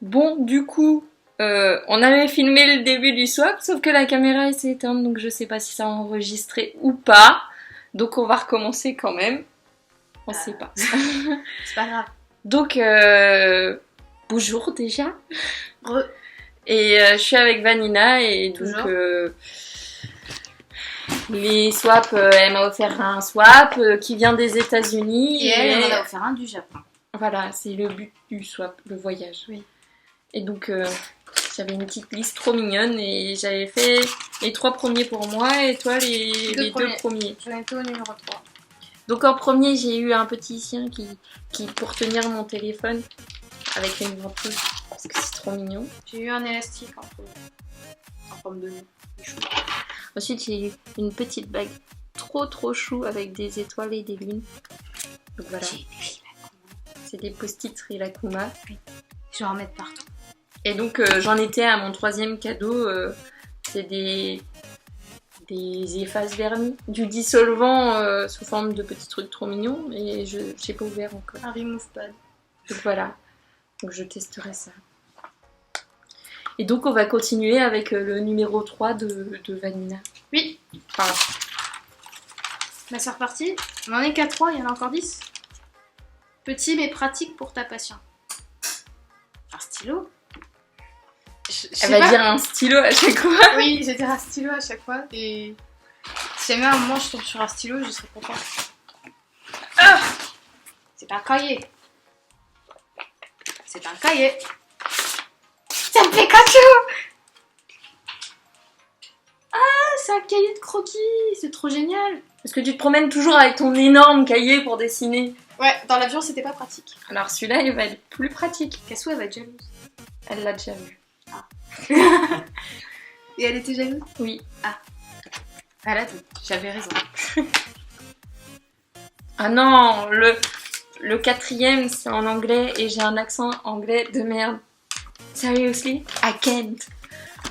Bon, du coup, on avait filmé le début du swap, sauf que la caméra s'est éteinte, donc je sais pas si ça a enregistré ou pas. Donc on va recommencer quand même. On sait pas. C'est pas grave. Donc, bonjour déjà. Re. Et je suis avec Vanina et donc les swaps, elle m'a offert un swap qui vient des États-Unis et elle m'en a offert un du Japon. Voilà, c'est le but du swap, le voyage. Oui. Et donc j'avais une petite liste trop mignonne et j'avais fait les 3 premiers pour moi et toi les 2 premiers. J'en étais au numéro 3. Donc en premier j'ai eu un petit chien qui pour tenir mon téléphone avec une ventouse parce que c'est trop mignon. J'ai eu un élastique en forme de nœud. Ensuite j'ai eu une petite bague trop chou avec des étoiles et des lunes. Donc voilà. C'est des post-it Sri Lakuma. Oui. Je vais en mettre partout. Et donc j'en étais à mon 3e cadeau. C'est des effaces vernis. Du dissolvant sous forme de petits trucs trop mignons. Et je n'ai pas ouvert encore. Un remove pad. Donc voilà. Donc je testerai ça. Et donc on va continuer avec le numéro 3 de Vanina. Oui. Pardon. Bah c'est reparti. On en est qu'à 3, il y en a encore 10. Petit mais pratique pour ta passion. Un stylo. Elle va dire un stylo à chaque fois. Oui, je vais dire un stylo à chaque fois. Et si jamais à un moment je tombe sur un stylo, je serai contente. Ah, c'est un cahier. C'est un cahier. Ça me fait Pikachu. Ah, c'est un cahier de croquis. C'est trop génial. Est-ce que tu te promènes toujours avec ton énorme cahier pour dessiner? Ouais, dans l'avion c'était pas pratique. Alors celui-là il va être plus pratique. Cassou elle va être jalouse. Elle l'a déjà vu. Ah. Et elle était jalouse? Oui. Ah. Elle a dit. J'avais raison. Ah non, le 4e c'est en anglais et j'ai un accent anglais de merde. Seriously? I can't.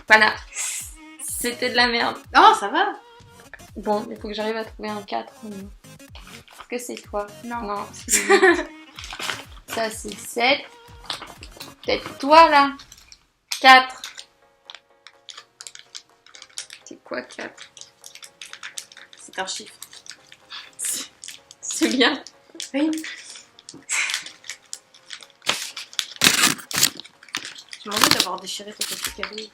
Voilà. C'était de la merde. Oh, ça va. Bon, il faut que j'arrive à trouver un 4. Est-ce que c'est toi? Non. Non, c'est 8. Ça c'est 7. Peut-être toi là? 4. C'est quoi 4? C'est un chiffre. C'est bien. Oui. Je m'en veux d'avoir déchiré ton petit cahier.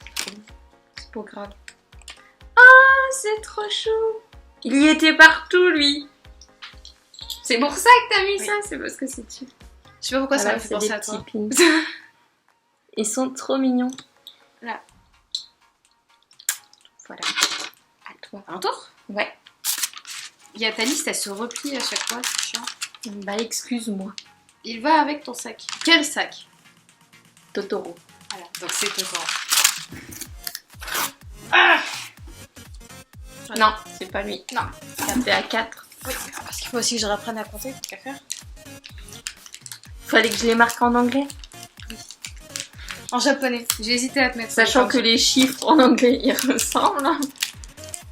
C'est pas grave. Ah, c'est trop chou. Il y était partout lui. C'est pour ça que t'as mis ça? C'est parce que c'est dessus. Je sais pas pourquoi ça Voilà, m'a fait penser à toi. pins. Ils sont trop mignons. Là. Voilà. À toi. À mon tour? Ouais. Il y a ta liste, elle se replie à chaque fois, c'est chiant. Bah excuse-moi. Il va avec ton sac. Quel sac? Totoro. Voilà, donc c'est Totoro. Ah, non, c'est pas lui. Non. T'es à 4. Oui, parce qu'il faut aussi que je reprenne à compter, tant qu'à faire. Fallait que je les marque en anglais. Oui. En japonais. J'ai hésité à te mettre. Sachant que les chiffres en anglais ils ressemblent.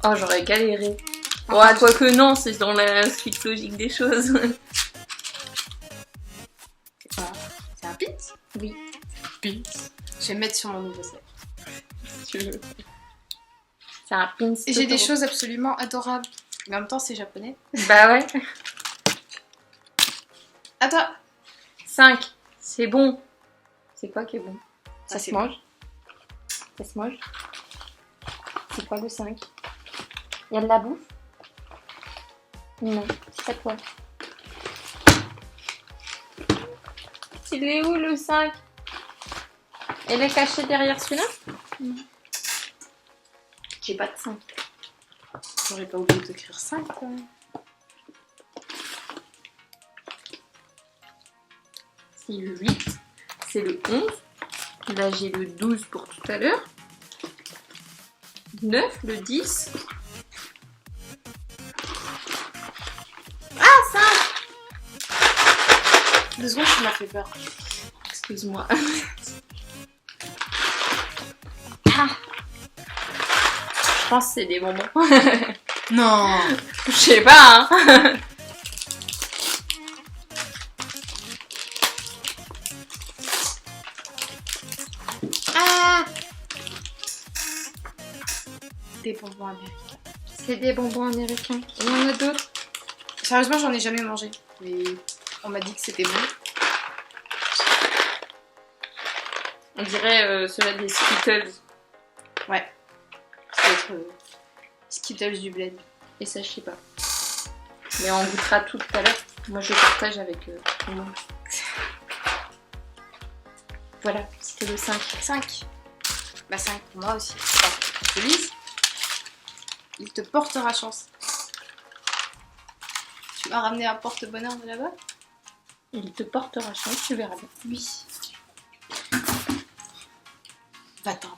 Oh, j'aurais galéré. Enfin, Ouais, quoique non, c'est dans la suite logique des choses. C'est quoi? C'est un pins? Oui. Pins. Je vais me mettre sur mon nouveau sac. Si tu veux. C'est un pins. Et j'ai des Totoro. choses absolument adorables. Mais en même temps, c'est japonais. Bah ouais. À toi. 5. C'est bon. C'est quoi qui est bon? Ça, se c'est mange. Ça se mange. C'est quoi le 5? Il y a de la bouffe? Non, c'est pas toi. Il est où le 5? Elle est cachée derrière celui-là? J'ai pas de 5. J'aurais pas oublié d'écrire 5 quand même. C'est le 8. C'est le 11. Là j'ai le 12 pour tout à l'heure. 9, le 10. Ah, 5! 2 secondes, tu m'as fait peur. Excuse-moi. Ah. Je pense que c'est des bonbons. Non. Je sais pas, hein. Des bonbons américains. C'est des bonbons américains. Il y en a d'autres. Sérieusement, j'en ai jamais mangé. Mais on m'a dit que c'était bon. On dirait ceux-là des Skittles. Ouais. Ça doit être Skittles du bled. Et ça, je sais pas. Mais on goûtera tout à l'heure. Moi, je partage avec tout le monde. Voilà, c'était le 5. 5. Bah 5 pour moi aussi. Enfin, je lise. Il te portera chance. Tu m'as ramené un porte-bonheur de là-bas? Il te portera chance, tu verras bien. Oui. Va-t'en.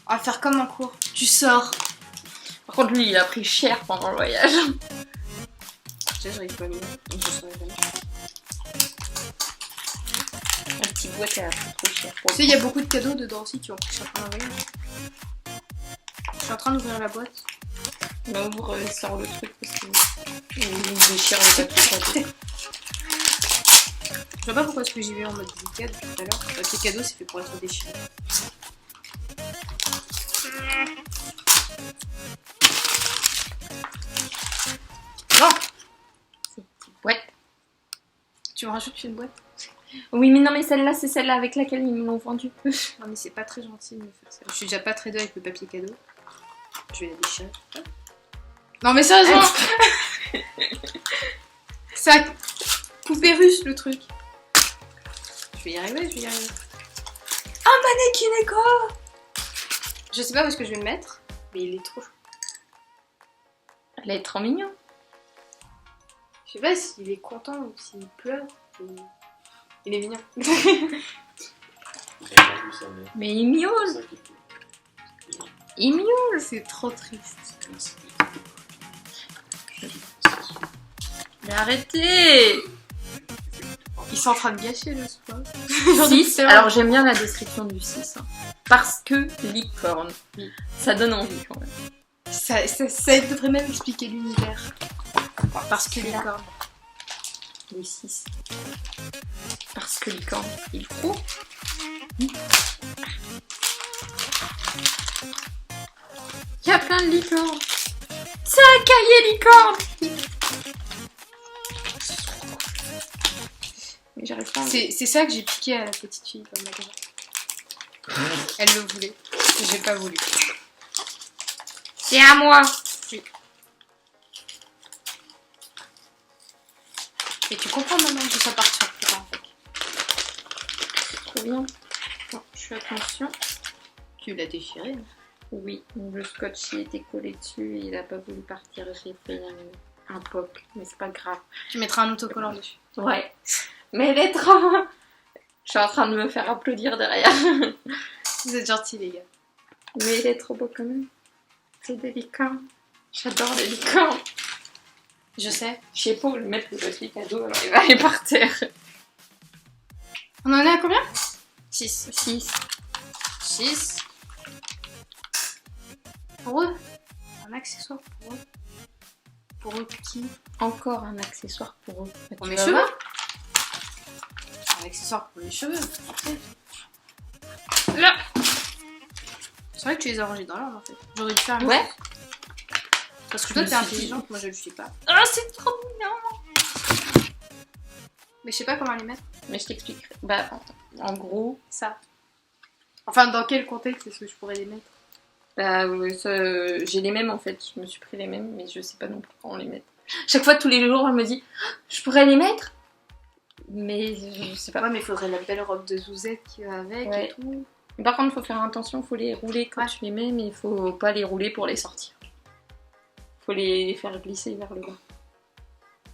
On va faire comme en cours. Tu sors. Par contre, lui, il a pris cher pendant le voyage. Je j'arrive pas à mieux. Donc je saurais jamais. Un petit boîte à trop cher. Tu sais, il y a beaucoup de cadeaux dedans aussi qui ont pris cher pendant le voyage. Je suis en train d'ouvrir la boîte. On ouvre, sort le truc parce que il déchire le papier. Je vois pas pourquoi est-ce que j'y vais en mode délicat depuis tout à l'heure. Le papier cadeau, c'est fait pour être déchiré. Non. Ouais. Tu me rajoutes une boîte? Oui, mais non, mais celle-là, c'est celle-là avec laquelle ils me l'ont vendue. Non, mais c'est pas très gentil de me faire ça. Je suis déjà pas très douée avec le papier cadeau. Je vais la déchirer. Non, mais sérieusement. C'est la poupée russe le truc. Je vais y arriver, je vais y arriver. Un mannequin éco. Je sais pas où est-ce que je vais le mettre, mais il est trop chou. Elle est trop mignon. Je sais pas s'il est content ou s'il pleure. Ou... Il est mignon. Mais il miaule. Il miaule. C'est trop triste. Mais arrêtez. Ils sont en train de gâcher le soir. 6. Alors j'aime bien la description du 6. Hein. Parce que licorne. Oui. Ça donne envie quand même. Ça devrait même expliquer l'univers. Parce que licorne. Les 6. Parce que licorne. Il faut. Il y a plein de licornes. C'est un cahier licorne. Mais j'arrive pas à... C'est ça que j'ai piqué à la petite fille dans le magasin. Elle le voulait. J'ai pas voulu. C'est à moi. Oui. Et tu comprends maintenant que ça part sur plus tard, en fait. Trop bien. Bon, je fais attention. Tu l'as déchiré. Oui, le scotch il était collé dessus et il a pas voulu partir. J'ai fait un poc, mais c'est pas grave. Tu mettras un autocollant dessus. Ouais. Mais elle est trop... Je suis en train de me faire applaudir derrière. Vous êtes gentils, les gars. Mais il est trop beau quand même. C'est des licornes. J'adore les licornes. Je sais. Je sais pas où le mettre le papier cadeau, alors il va aller par terre. On en est à combien? 6. 6. 6. Pour eux. Un accessoire pour eux. Pour eux qui? Encore un accessoire pour eux. Pour Tu mes vas cheveux. voir. Un accessoire pour les cheveux. Après. Là. C'est vrai que tu les as rangés dans l'ordre en fait. J'aurais dû faire un Ouais. Parce que toi t'es intelligente, moi je le suis pas. Ah, c'est trop mignon. Mais je sais pas comment les mettre. Mais je t'expliquerai. Bah, en gros... Ça. Enfin, dans quel contexte est-ce que je pourrais les mettre? Bah, j'ai les mêmes en fait, je me suis pris les mêmes, mais je sais pas non plus quand on les met. Chaque fois, tous les jours, elle me dit je pourrais les mettre, mais je sais pas. Ouais, mais il faudrait la belle robe de Zouzette qui va avec Ouais. et tout. Par contre, faut faire attention, faut les rouler quand Ouais. tu les mets, mais il faut pas les rouler pour les sortir. Faut les faire glisser vers le bas.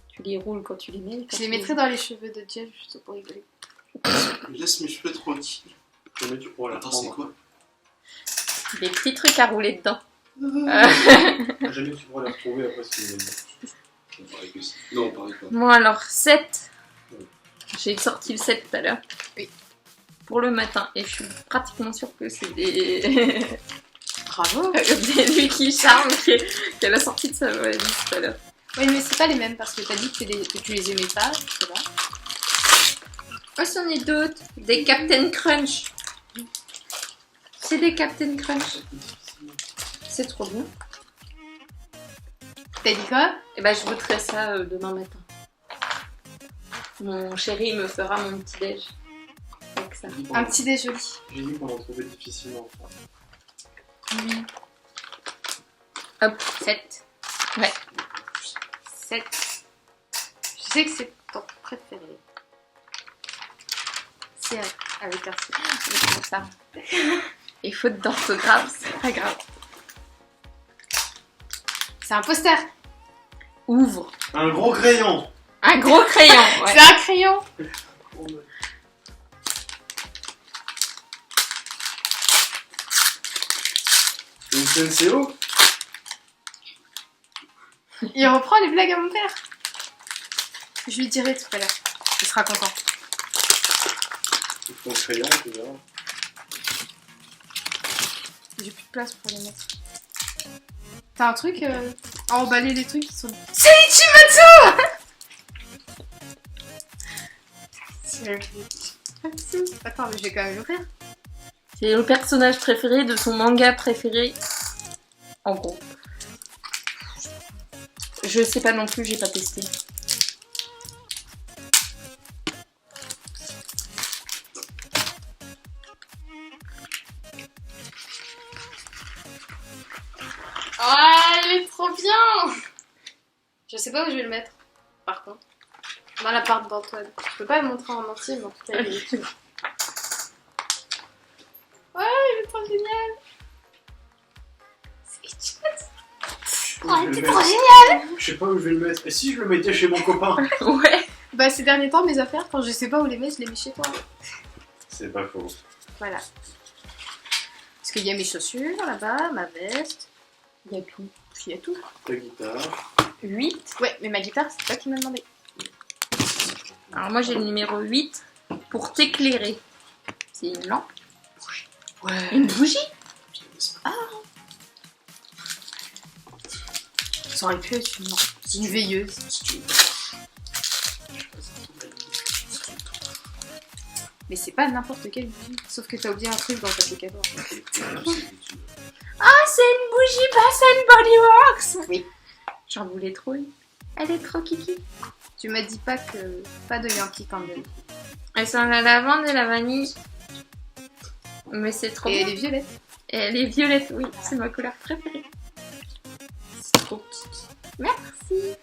Tu les roules quand tu les mets. Je les mettrais dans les cheveux de Jeff juste pour rigoler. Laisse mes cheveux tranquilles. Jamais tu pourras la Attends, c'est prendre. quoi? Des petits trucs à rouler dedans. Jamais tu pourras les retrouver après si on parlait que si. Non, on parlait pas. Bon, alors, 7. J'ai sorti le 7 tout à l'heure. Oui. Pour le matin. Et je suis pratiquement sûre que c'est des... Bravo. des Lucky Charms qu'elle a sorti de sa valise tout à l'heure. Oui, mais c'est pas les mêmes parce que t'as dit que tu les aimais pas, c'est là. Oh, c'en est d'autres. Des Captain Crunch. C'est des Captain Crunch. C'est trop bien. T'as dit quoi? Et bah je goûterai ça demain matin. Mon chéri me fera mon petit déj avec ça. Un petit déjeuner. J'ai dit qu'on en trouvait difficilement. Hop. 7. Ouais. 7. Je sais que c'est ton préféré. C'est avec un C. C'est pour ça. Et faute d'orthographe, c'est pas grave. C'est un poster. Ouvre. Un gros crayon. Un gros crayon. Ouais. C'est un crayon. Une Senseo. Il reprend les blagues à mon père. Je lui dirai tout à l'heure. Il sera content. Ton crayon, tu verras. J'ai plus de place pour les mettre. T'as un truc à emballer les trucs qui sont... C'est Ichimatsu. C'est Ichimatsu. Attends, mais je vais quand même l'ouvrir. C'est le personnage préféré de son manga préféré. En gros. Je sais pas non plus, j'ai pas testé. Ah, il est trop bien. Je sais pas où je vais le mettre, par contre. Dans l'appart d'Antoine. Je peux pas le montrer en entier, mais en tout cas, il est... Ouais, il est trop génial. C'est Ichimatsu. Oh, Je c'est vais trop le génial. mettre. Je sais pas où je vais le mettre. Et si je le mettais chez mon copain? Ouais. Bah, ces derniers temps, mes affaires, quand je sais pas où les mettre, je les mets chez toi. C'est pas faux. Voilà. Parce qu'il y a mes chaussures là-bas, ma veste. Il y a tout. Il y a tout. Ta guitare. 8. Ouais, mais ma guitare, c'est toi qui m'as demandé. Alors moi j'ai le numéro 8 pour t'éclairer. C'est une lampe. Ouais. Une bougie. Ça aurait pu être une lampe. C'est une veilleuse. Mais c'est pas n'importe quelle bougie. Sauf que t'as oublié un truc dans le papier cadeau. Ah, c'est une bougie Bath Body Works. Oui. J'en voulais trop une. Elle est trop kiki. Tu m'as dit pas que... Pas de Yankee Candle. Elle sent la lavande et la vanille. Mais c'est trop Et bien. elle est violette. Et elle est violette, oui. C'est ma couleur préférée. C'est trop kiki. Merci.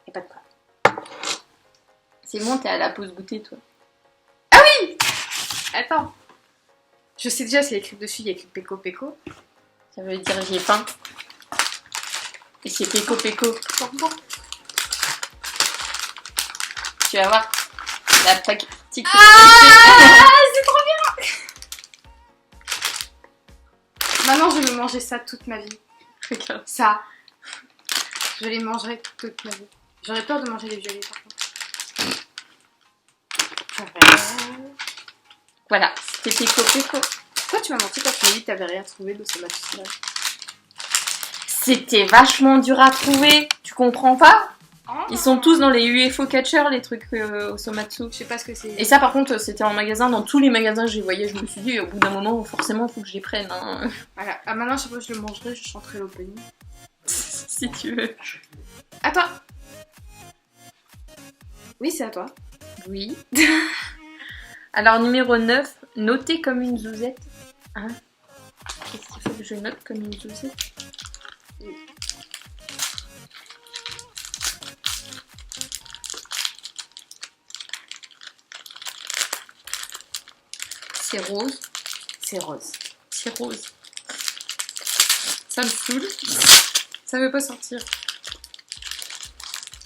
Y'a pas de quoi. C'est bon, t'es à la pause goûter, toi. Attends. Je sais déjà, c'est écrit dessus, il y a écrit Péco Péco. Ça veut dire j'ai faim. Et c'est péco péco. Bon. Tu vas voir la pratique. Ah, c'est trop bien. Maintenant, je vais manger ça toute ma vie. Regarde. Ça. Je les mangerai toute ma vie. J'aurais peur de manger les violets, par contre. Voilà, c'était péco péco. Toi, tu m'as menti quand tu m'as dit que t'avais rien trouvé de ce match. C'était vachement dur à trouver. Tu comprends pas? Ils sont tous dans les UFO catchers, les trucs au Somatsu. Je sais pas ce que c'est. Et ça, par contre, c'était en magasin. Dans tous les magasins que j'ai voyais, je me suis dit, au bout d'un moment, forcément, il faut que je les prenne. Hein. Voilà. Ah, maintenant, chaque fois que je le mangerai, je chanterai l'opening. Si tu veux. À toi. Oui, c'est à toi. Oui. Alors, numéro 9, noter comme une zouzette. Hein? Qu'est-ce qu'il faut que je note comme une zouzette? C'est rose. C'est rose. C'est rose. Ça me saoule. Ça veut pas sortir.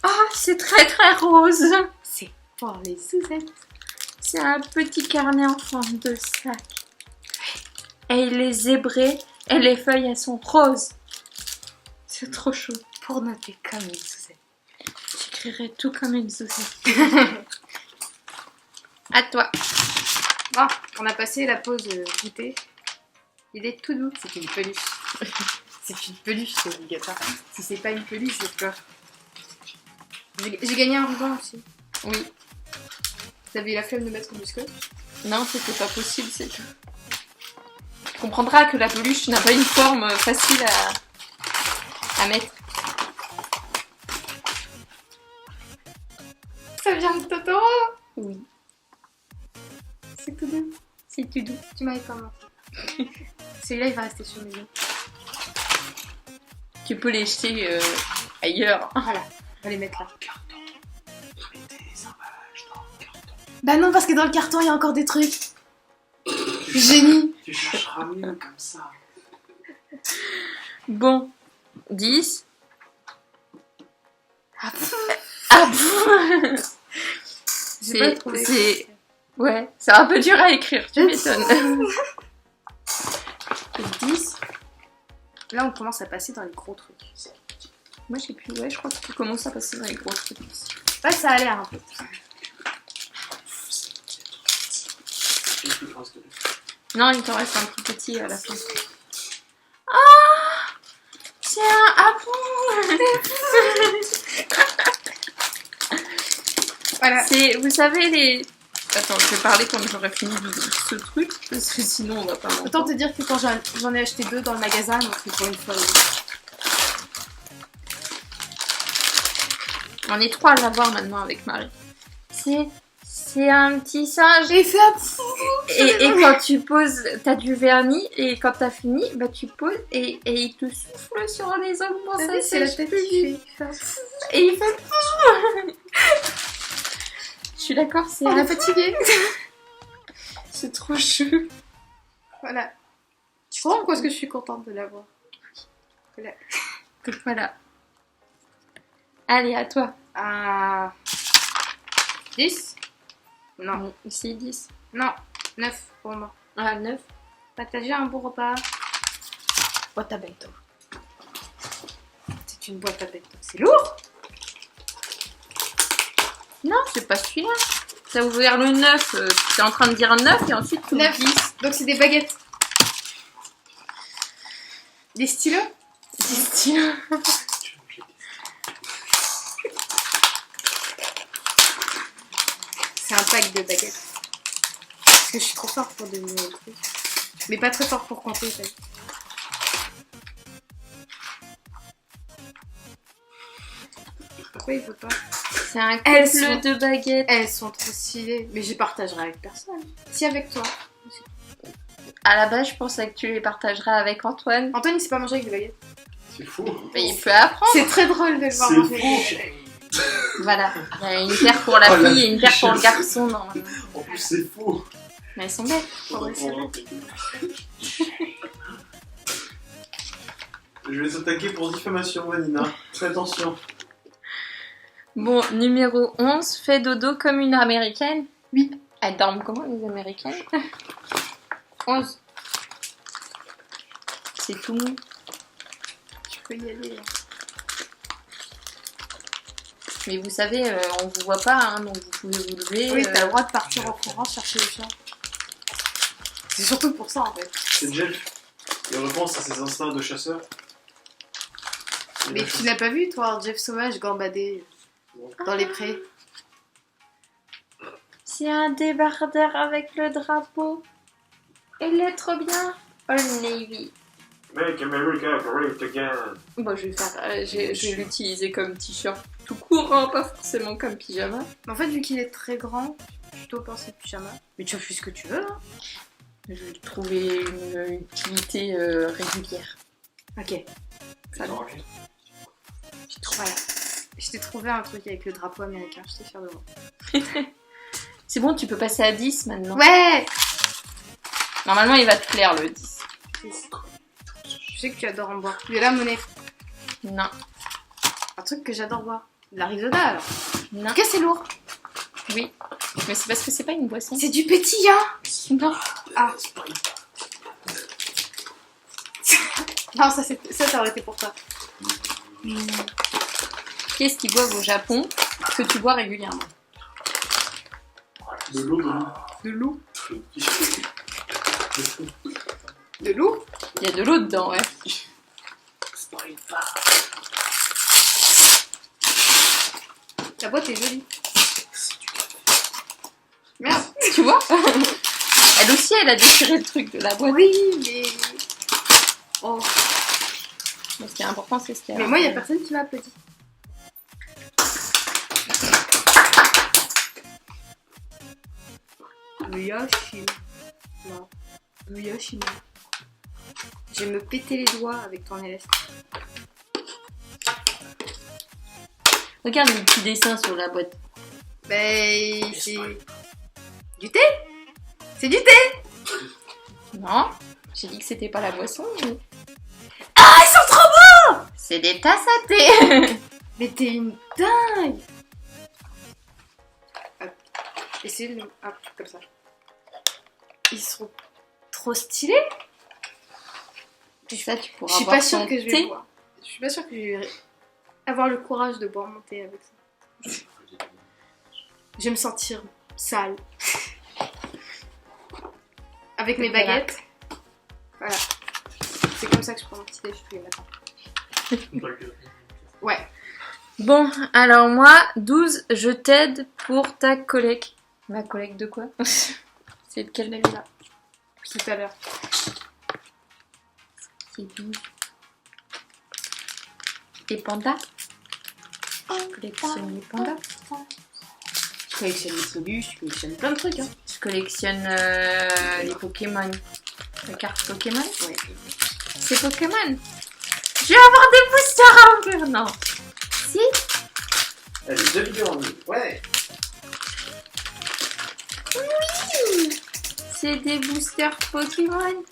Ah, c'est très très rose. C'est pour les sous-aides. C'est un petit carnet en forme de sac. Et il est zébré et les feuilles elles sont roses. C'est trop chaud. Pour noter comme une sous-aide. J'écrirai tout comme une saucisse. À toi. Bon, on a passé la pause goûter. Il est tout doux. C'est une peluche. C'est une peluche, c'est obligatoire. Si c'est pas une peluche, je pleure. J'ai gagné un ruban aussi. Oui. T'avais eu la flemme de mettre du scotch? Non, c'était pas possible, c'est tout. comprendras que la peluche n'a pas une forme facile à mettre. Ça vient de Totoro. Oui, C'est tout doux. c'est tout doux. Tu m'avais pas menti. Celui-là, il va rester sur mes yeux. Tu peux les jeter ailleurs. Voilà, on va les mettre là. Carton. Mettez les emballages dans le carton. Bah non, parce que dans le carton, il y a encore des trucs. Génie. Tu chercheras mieux comme ça. Bon, 10. Ah, Ah, j'ai pas trouvé. c'est... Ouais, c'est un peu dur à écrire, tu m'étonnes. 10. Là, on commence à passer dans les gros trucs. Moi, je sais plus, ouais, je crois que tu commences à passer dans les gros trucs aussi. Ouais, ça a l'air un peu. Non, il t'en reste un tout petit à la fin. Ah, c'est un harpon. Voilà. C'est, vous savez, les... Attends, je vais parler quand j'aurai fini de ce truc, parce que sinon on va pas m'entendre. Autant te dire que quand j'en ai acheté 2 dans le magasin, donc c'est pour une fois. On est 3 à l'avoir maintenant avec Marie. C'est un petit singe. J'ai fait un Et quand tu poses, t'as du vernis, et quand t'as fini, bah tu poses, et il te souffle sur les ongles pour ça c'est la sèche tête plus qui vite. fait. Et il fait... Je suis d'accord, c'est On est fatigué. c'est trop chou. Voilà. Tu comprends pourquoi est-ce que je suis contente de l'avoir. Voilà. Donc voilà. Allez, à toi. 10. Non. Ici, 10. Non. 9 pour moi. Ah, 9. Partager un bon repas. Boîte à bento. C'est une boîte à bento. C'est lourd. Non, c'est pas celui-là. T'as ouvert le 9, t'es en train de dire 9 et ensuite tu 9. 10. Donc c'est des baguettes. Des stylos. C'est un pack de baguettes. Parce que je suis trop forte pour deviner les trucs. Mais pas très fort pour compter, ça. Pourquoi il veut pas? C'est un Elles couple sont- de baguettes. Elles sont trop stylées. Mais je les partagerai avec personne. Si, avec toi. À la base, je pensais que tu les partagerais avec Antoine. Antoine, il sait pas manger avec des baguettes. C'est fou. Mais il peut apprendre. C'est très drôle de le voir C'est manger. fou. Voilà. Il y a une paire pour la Oh, la fille et une paire pour le biche. garçon, normalement. En plus, c'est fou. Mais elles sont belles. Je vais t'attaquer pour diffamation, Vanina. Fais attention. Bon, numéro 11. Fais dodo comme une américaine. Oui. Elles dorment comment, les américaines? 11. C'est tout mou. Tu peux y aller. Mais vous savez, on vous voit pas, hein, donc vous pouvez vous lever. Oui, t'as le droit de partir en courant chercher le chat. C'est surtout pour ça, en fait. C'est Jeff. Il repense à ses instincts de chasseur. Mais tu n'as pas vu, toi, Jeff Sauvage gambader dans les prés? C'est un débardeur avec le drapeau. Il est trop bien. Old Navy. Make America great again. Bon, je vais faire, je vais l'utiliser comme t-shirt tout court, hein, pas forcément comme pyjama. Mais en fait, vu qu'il est très grand, plutôt penser pyjama. Mais tu fais ce que tu veux, hein. Je vais trouver une utilité régulière. Ok, Ça va. voilà. Je t'ai trouvé un truc avec le drapeau américain, je t'ai fière de moi. C'est bon, tu peux passer à 10 maintenant. Ouais. Normalement, il va te plaire le 10. Je sais que tu adores en boire. De la monnaie. Non, Un truc que j'adore boire. De l'Arizona, alors. non, En tout cas, c'est lourd. oui. Mais c'est parce que c'est pas une boisson. C'est du pétillant. Non. Ah. Non, ça aurait été pour toi. Qu'est-ce qu'ils boivent au Japon que tu bois régulièrement? De l'eau, De l'eau. de l'eau. De l'eau. Il y a de l'eau dedans, ouais. La boîte est jolie. Merde. Tu vois? Elle aussi, elle a déchiré le truc de la boîte. Oui, mais... Oh. Mais ce qui est important, c'est ce qu'il y a. Mais moi, il y a personne qui m'a applaudi. Yoshima. Non. Yoshima. Je vais me péter les doigts avec ton élastique. Regarde le petit dessin sur la boîte. Ben, c'est... Du thé? C'est du thé! Non, j'ai dit que c'était pas la boisson. Mais... Ah, ils sont trop... C'est des tasses à thé. Mais t'es une dingue! Hop. Essayez de... Hop, comme ça. Ils sont trop stylés. Ça, tu Je pourras suis avoir pas sûre ton que je vais thé. boire. Je suis pas sûre que je vais avoir le courage de boire mon thé avec ça. Je vais me sentir sale. Avec mes Voilà. baguettes. Voilà. C'est comme ça que je prends mon petit déj tous les matins. Ouais. Bon, alors moi, 12, je t'aide pour ta collecte. Ma collecte de quoi? C'est de quelle là? Tout à l'heure. C'est 12. Et pandas? Je collectionne les pandas. Je collectionne les solutions, je collectionne plein de trucs. Hein. Je collectionne les Pokémon. Les cartes Pokémon? Ouais. C'est Pokémon. Je vais avoir des boosters à ouvrir, non? Si? Allez, 2 vidéos en ligne. Ouais. C'est des boosters Pokémon.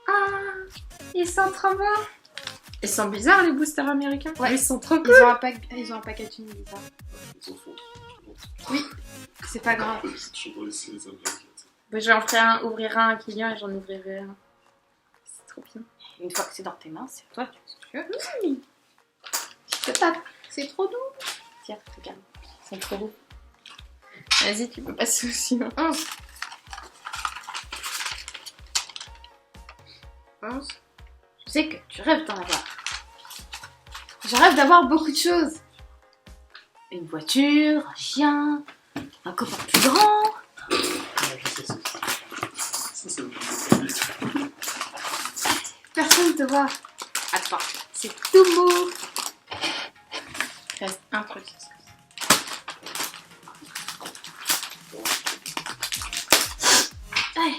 Ah, ils sont trop beaux. Ils sont bizarres les boosters américains. Ouais. Ils sont trop cool. Ils ont un packaging bizarre. Ils s'en foutent. Oui, c'est pas grave. C'est toujours laissé les Américains. J'en ferai un, ouvrirai un client et j'en ouvrirai un. C'est trop bien. Une fois que c'est dans tes mains, c'est toi qui fais ce que tu veux. Je te tape. C'est trop doux. Tiens, regarde. Ils sont trop beaux. Vas-y, tu peux passer aussi. Hein. 11. 11. Je sais que tu rêves d'en avoir. Je rêve d'avoir beaucoup de choses. Une voiture, un chien, un copain plus grand. Ça, c'est Personne ne te voit. Attends, c'est tout beau. Il reste un truc. Ouais.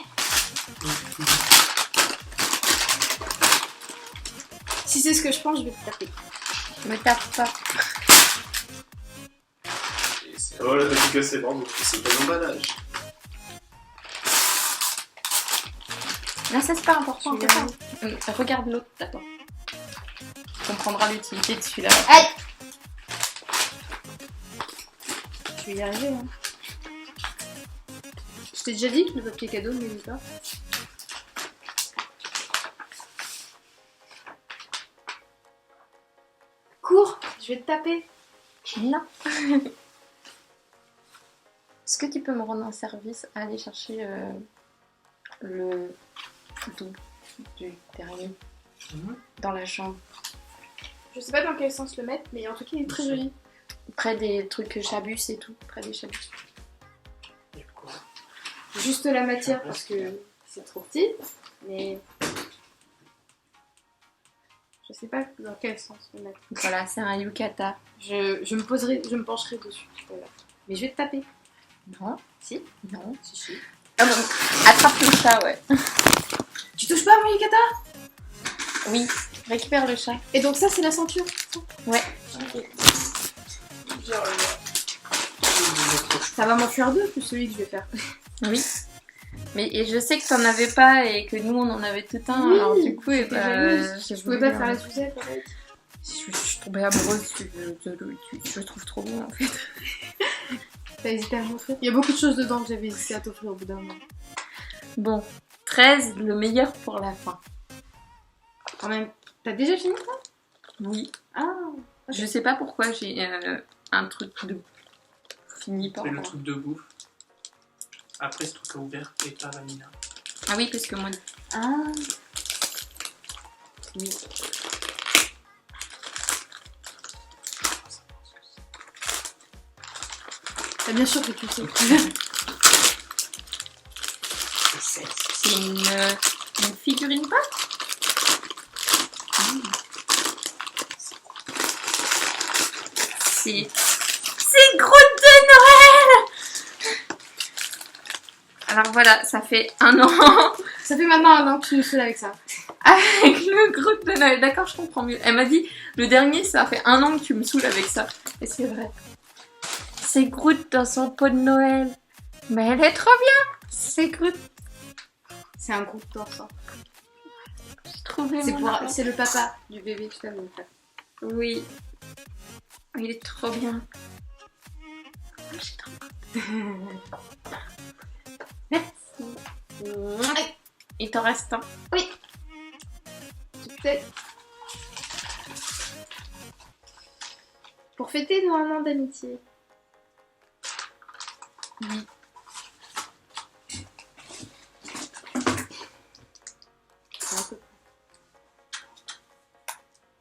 Si c'est ce que je pense, je vais te taper. Me tape pas. Oh là, t'as tout cassé, bravo. C'est pas l'emballage. Là, ça c'est pas important. Je suis Attends. Regarde l'autre d'abord. Tu comprendras l'utilité de celui-là. Aïe. Je vais y arriver. Hein. Je t'ai déjà dit que le papier cadeau ne m'aimait pas. Cours, je vais te taper. Non. Est-ce que tu peux me rendre un service à aller chercher le photo du dernier dans la chambre? Je sais pas dans quel sens le mettre, mais en tout cas il est très joli. Près des trucs chabus et tout. Près des chabus. Juste la matière parce que c'est trop petit, mais je sais pas dans quel sens le mettre. Voilà, c'est un yukata. Je me pencherai dessus. Voilà. Mais je vais te taper. Non. Si? Non. Si. Ah bon. Attrape le chat, ouais. Tu touches pas à mon yukata? Oui. Récupère le chat. Et donc ça c'est la ceinture? Ouais. Ça va m'en faire deux plus celui que je vais faire. Oui. Mais et je sais que t'en avais pas et que nous on en avait tout un. Oui, alors du coup, j'étais jalouse. j'ai Je pouvais voulu, pas faire la suzette avec. Je suis tombée amoureuse. Je le trouve trop bon en fait. T'as hésité à m'offrir? Il y a beaucoup de choses dedans que j'avais hésité à t'offrir au bout d'un moment. Bon, 13, le meilleur pour la fin. Quand même. T'as déjà fini ça? Oui. Ah. Je sais pas pourquoi j'ai un truc de fini par Et le moi. truc de bouffe. Après, ce truc ouvert et pas vanilla. Ah oui, parce que moi. Ah. Oui. Bah, bien sûr que tu sais. C'est une figurine pâte. C'est Groot de Noël. Alors voilà, ça fait un an Ça fait maintenant un an que tu nous saoules avec ça. avec le Groot de Noël. D'accord, je comprends mieux. Elle m'a dit, le dernier, ça fait un an que tu me saoules avec ça. Et c'est vrai. C'est Groot dans son pot de Noël. Mais elle est trop bien. C'est Groot. C'est un groupe d'or, ça. J'ai trouvé C'est mon enfant. c'est le papa du bébé, tu t'as Oui. Il est trop bien. J'ai trop Merci. Il t'en reste un. Peut-être. Pour fêter nos 1 an d'amitié. Oui.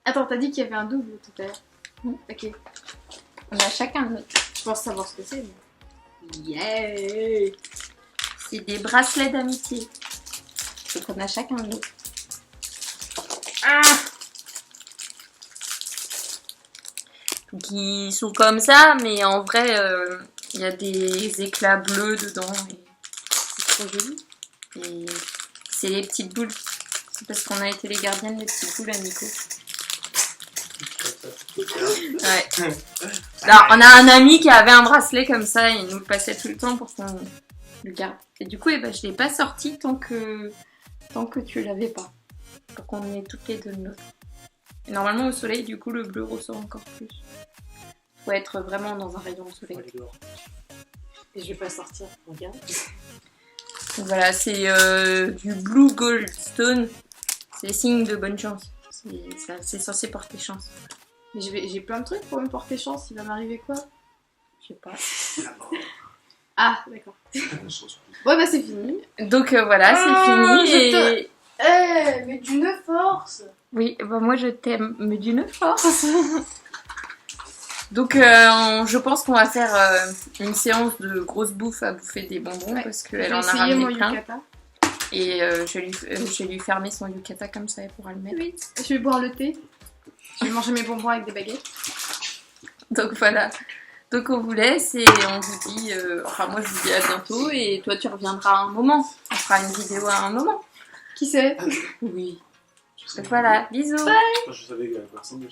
Attends, t'as dit qu'il y avait un double tout à l'heure. Ok. On a chacun notre. Je pense savoir ce que c'est. Mais... Yeah. C'est des bracelets d'amitié. Donc on a chacun notre. Ah. Donc ils sont comme ça, mais en vrai, il y a des éclats bleus dedans. Et c'est trop joli. Et c'est les petites boules. C'est parce qu'on a été les gardiennes des petites boules à Nico. Ouais. Alors, on a un ami qui avait un bracelet comme ça, et il nous le passait tout le temps pour qu'on le garde. Et du coup, eh ben, je l'ai pas sorti tant que tu l'avais pas. Pour qu'on ait toutes les deux de l'autre. Et normalement, au soleil, du coup, le bleu ressort encore plus. Faut être vraiment dans un rayon de soleil. Et je vais pas sortir, regarde. Donc voilà, c'est du Blue Goldstone. C'est signe de bonne chance. C'est censé porter chance. Mais j'ai plein de trucs pour me porter chance, il va m'arriver quoi? Je sais pas. Ah, d'accord. Bon bah c'est fini. Donc voilà, c'est fini. Et... mais d'une force. Oui, bah moi je t'aime, mais d'une force. Donc je pense qu'on va faire une séance de grosse bouffe à bouffer des bonbons parce qu'elle en a ramené plein. Yukata. Et je vais lui fermer son yukata comme ça, elle pourra le mettre. Oui, je vais boire le thé. Je vais manger mes bonbons avec des baguettes. Donc voilà. Donc on vous laisse et on vous dit... enfin moi je vous dis à bientôt et toi tu reviendras à un moment. On fera une vidéo à un moment. Qui c'est? Oui. Donc voilà, bisous. Je savais qu'elle personne ne